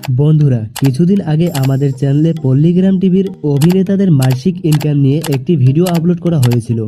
বন্ধুরা, কিছুদিন আগে আমাদের চ্যানেলে পল্লীগ্রাম টিভির অভিনেতাদের মাসিক ইনকাম নিয়ে একটি ভিডিও আপলোড করা হয়েছিল।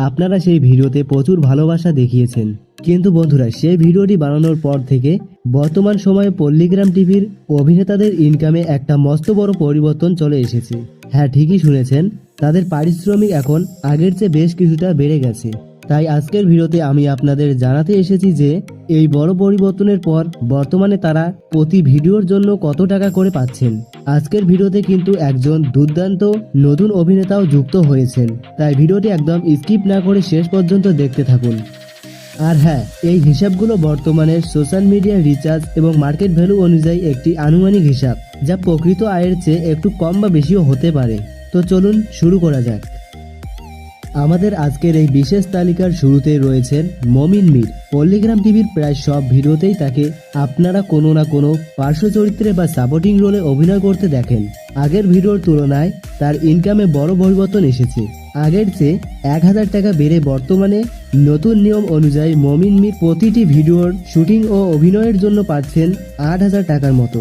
আপনারা সেই ভিডিওতে প্রচুর ভালোবাসা দেখিয়েছেন। কিন্তু বন্ধুরা, সেই ভিডিওটি বানানোর পর থেকে বর্তমান সময়ে পল্লীগ্রাম টিভির অভিনেতাদের ইনকামে একটা মস্ত বড় পরিবর্তন চলে এসেছে। হ্যাঁ, ঠিকই শুনেছেন, তাদের পারিশ্রমিক এখন আগের চেয়ে বেশ কিছুটা বেড়ে গেছে। তাই আজকের ভিডিওতে আমি আপনাদের জানাতে এসেছি যে এই বড় পরিবর্তনের পর বর্তমানে তারা প্রতি ভিডিওর জন্য কত টাকা করে পাচ্ছেন। আজকের ভিডিওতে কিন্তু একজন দুর্দান্ত নতুন অভিনেতাও যুক্ত হয়েছেন, তাই ভিডিওটি একদম স্কিপ না করে শেষ পর্যন্ত দেখতে থাকুন। আর হ্যাঁ, এই হিসাবগুলো বর্তমানের সোশ্যাল মিডিয়া রিচার্জ এবং মার্কেট ভ্যালু অনুযায়ী একটি আনুমানিক হিসাব, যা প্রকৃত আয়ের চেয়ে একটু কম বা বেশিও হতে পারে। তো চলুন শুরু করা যাক। আমাদের আজকের এই বিশেষ তালিকার শুরুতেই রয়েছেন মমিন মীর। পল্লীগ্রাম টিভির প্রায় সব ভিডিওতেই তাকে আপনারা কোনো না কোনো পার্শ্ব চরিত্রে বা সাপোর্টিং রোলে অভিনয় করতে দেখেন। আগের ভিডিওর তুলনায় তার ইনকামে বড় পরিবর্তন এসেছে। আগের চেয়ে 1000 টাকা বেড়ে বর্তমানে নতুন নিয়ম অনুযায়ী মমিন মীর প্রতিটি ভিডিওর শুটিং ও অভিনয়ের জন্য পাচ্ছেন 8000 টাকার মতো।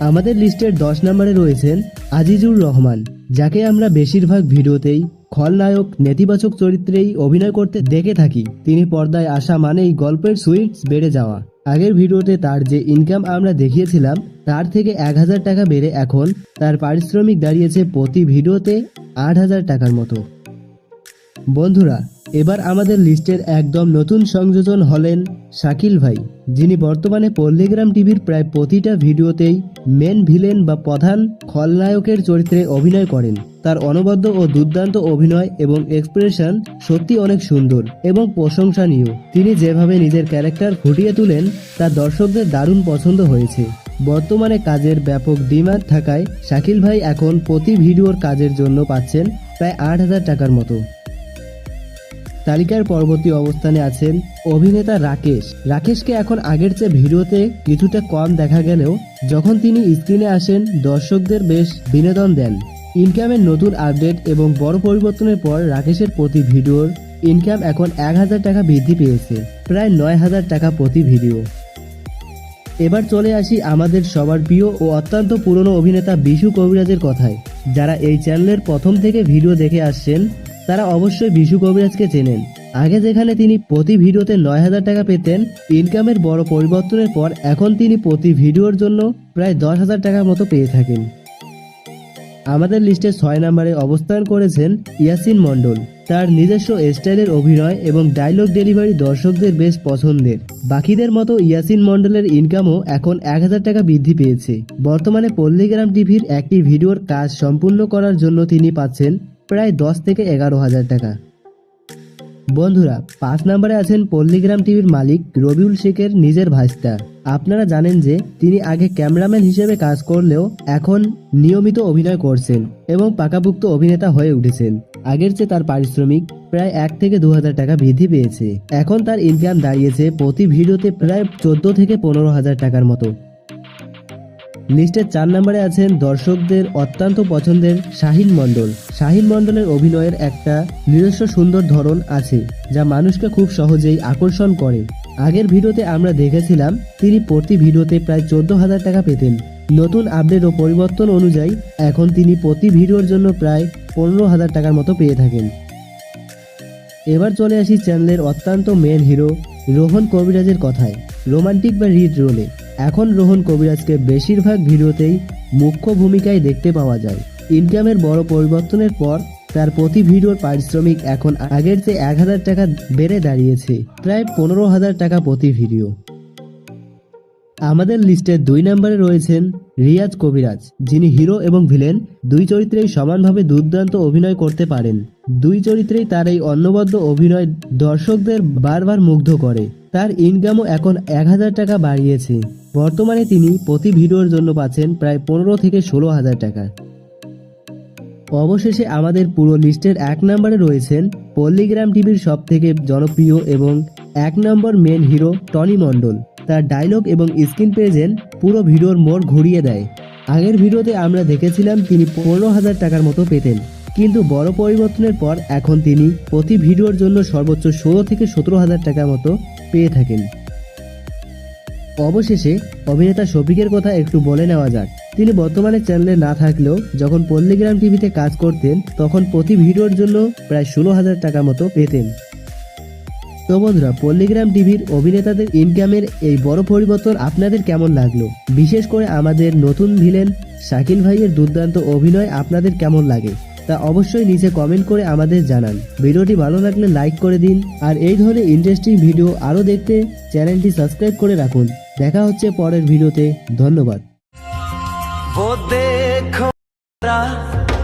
আমাদের লিস্টের 10 নম্বরে রয়েছেন আজিজুর রহমান, যাকে আমরা বেশিরভাগ ভিডিওতেই খলনায়ক নেতিবাচক চরিত্রেই অভিনয় করতে দেখে থাকি। তিনি পর্দায় আসা মানেই গল্পের সুইটস বেড়ে যাওয়া। আগের ভিডিওতে তার যে ইনকাম আমরা দেখিয়েছিলাম তার থেকে 1000 টাকা বেড়ে এখন তার পারিশ্রমিক দাঁড়িয়েছে প্রতি ভিডিওতে 8000 টাকার মতো। বন্ধুরা, এবার আমাদের লিস্টের একদম নতুন সংযোজন হলেন শাকিল ভাই, যিনি বর্তমানে পল্লীগ্রাম টিভির প্রায় প্রতিটা ভিডিওতেই মেন ভিলেন বা প্রধান খলনায়কের চরিত্রে অভিনয় করেন। তার অনবদ্য ও দুর্দান্ত অভিনয় এবং এক্সপ্রেশন সত্যি অনেক সুন্দর এবং প্রশংসনীয়। তিনি যেভাবে নিজের ক্যারেক্টার ফুটিয়ে তুলেন তা দর্শকদের দারুণ পছন্দ হয়েছে। বর্তমানে কাজের ব্যাপক ডিমান্ড থাকায় শাকিল ভাই এখন প্রতি ভিডিওর কাজের জন্য পাচ্ছেন প্রায় 8000 টাকার মতো। তালিকার পরবর্তী অবস্থানে আছেন অভিনেতা রাকেশ। রাকেশকে এখন আগের চেয়ে ভিডিওতে কিছুটা কম দেখা গেলেও যখন তিনি স্ক্রিনে আসেন দর্শকদের বেশ বিনোদন দেন। ইনকামের নতুন আপডেট এবং বড় পরিবর্তনের পর রাকেশের প্রতি ভিডিওর ইনকাম এখন 1000 টাকা বৃদ্ধি পেয়েছে, প্রায় 9000 টাকা প্রতি ভিডিও। এবার চলে আসি আমাদের সবার প্রিয় ও অত্যন্ত পুরনো অভিনেতা বিশু কবিরাজের কথায়। যারা এই চ্যানেলের প্রথম থেকে ভিডিও দেখে আসছেন তারা অবশ্যই বিশু কবিরাজকে চেনেন। আগে যেখানে তিনি প্রতি ভিডিওতে 9000 টাকা পেতেন, ইনকামের বড় পরিবর্তনের পর এখন তিনি প্রতি ভিডিওর জন্য প্রায় 10,000 টাকার মতো পেয়ে থাকেন। আমাদের লিস্টে 6 নম্বরে অবস্থান করেছেন ইয়াসিন মণ্ডল। তার নিজস্ব স্টাইলের অভিনয় এবং ডায়লগ ডেলিভারি দর্শকদের বেশ পছন্দের। বাকিদের মতো ইয়াসিন মণ্ডলের ইনকামও এখন 1000 টাকা বৃদ্ধি পেয়েছে। বর্তমানে পল্লীগ্রাম টিভির একটি ভিডিওর কাজ সম্পূর্ণ করার জন্য তিনি পাচ্ছেন প্রায় 10 থেকে 11,000 টাকা। বন্ধুরা, 5 নম্বরে আছেন পল্লীগ্রাম টিভির মালিক রবিউল শেখের নিজের ভাইস্তা। আপনারা জানেন যে তিনি আগে ক্যামেরাম্যান হিসেবে কাজ করলেও এখন নিয়মিত অভিনয় করছেন এবং পাকাপুক্ত অভিনেতা হয়ে উঠেছেন। আগের চেয়ে তার পারিশ্রমিক প্রায় 1 থেকে 2000 টাকা বৃদ্ধি পেয়েছে। এখন তার ইনকাম দাঁড়িয়েছে প্রতি ভিডিওতে প্রায় 14 থেকে 15,000 টাকার মতো। লিস্টের 4 নম্বরে আছেন দর্শকদের অত্যন্ত পছন্দের শাহিন মণ্ডল। শাহিন মণ্ডলের অভিনয়ের একটা নিজস্ব সুন্দর ধরন আছে যা মানুষকে খুব সহজেই আকর্ষণ করে। আগের ভিডিওতে আমরা দেখেছিলাম তিনি প্রতি ভিডিওতে প্রায় 14,000 টাকা পেতেন। নতুন আপডেট ও পরিবর্তন অনুযায়ী এখন তিনি প্রতি ভিডিওর জন্য প্রায় 15,000 টাকার মতো পেয়ে থাকেন। এবার চলে আসি চ্যানেলের অত্যন্ত মেন হিরো রোহন কবিরাজের কথায়। রোমান্টিক বা রিড রোলে এখন রোহন কবিরাজকে বেশিরভাগ ভিডিওতেই মুখ্য ভূমিকায় দেখতে পাওয়া যায়। ইনকামের বড় পরিবর্তনের পর তার প্রতি ভিডিওর পারিশ্রমিক এখন আগের চেয়ে 1000 টাকা বেড়ে দাঁড়িয়েছে প্রায় 15,000 টাকা প্রতি ভিডিও। আমাদের লিস্টের 2 নম্বরে রয়েছেন রিয়াজ কবিরাজ, যিনি হিরো এবং ভিলেন দুই চরিত্রেই সমানভাবে দুর্দান্ত অভিনয় করতে পারেন। দুই চরিত্রেই তার এই অনবদ্য অভিনয় দর্শকদের বারবার মুগ্ধ করে। তার ইনকামও এখন 1000 টাকা বাড়িয়েছে। বর্তমানে তিনি প্রতি ভিডিওর জন্য পাচ্ছেন প্রায় 15 থেকে 16,000 টাকা। অবশেষে আমাদের পুরো লিস্টের 1 নম্বরে রয়েছেন পল্লীগ্রাম টিভির সব থেকে জনপ্রিয় এবং 1 নম্বর মেন হিরো টনি মণ্ডল। তার ডায়লগ এবং স্ক্রিন প্রেজেন্ট পুরো ভিডিওর মোড় ঘুরিয়ে দেয়। আগের ভিডিওতে আমরা দেখেছিলাম তিনি 15,000 টাকার মতো পেতেন, কিন্তু বড় পরিবর্তনের পর এখন তিনি প্রতি ভিডিওর জন্য সর্বোচ্চ 16 থেকে 17,000 টাকার মতো পেয়ে থাকেন। অবশেষে অভিনেতা শফিকের কথা একটু বলে নেওয়া যাক। তিনি বর্তমানে চ্যানেলে না থাকলেও যখন পল্লীগ্রাম টিভিতে কাজ করতেন তখন প্রতি ভিডিওর জন্য প্রায় 16,000 টাকা মতো পেতেন। তো বন্ধুরা, পল্লীগ্রাম টিভির অভিনেতাদের ইনকামের এই বড় পরিবর্তন আপনাদের কেমন লাগলো? বিশেষ করে আমাদের নতুন ভিলেন শাকিল ভাইয়ের দুর্দান্ত অভিনয় আপনাদের কেমন লাগে তা অবশ্যই নিচে কমেন্ট করে আমাদের জানান। ভিডিওটি ভালো লাগলে লাইক করে দিন, আর এই ধরনের ইন্টারেস্টিং ভিডিও আরও দেখতে চ্যানেলটি সাবস্ক্রাইব করে রাখুন। দেখা হচ্ছে পরের ভিডিওতে। ধন্যবাদ। वो देखो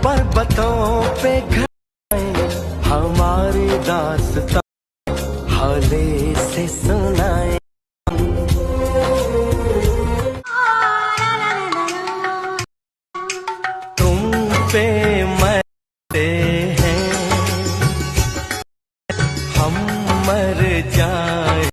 पर्वतों पे घटाएं हमारी दास्तां हौले से सुनाएं।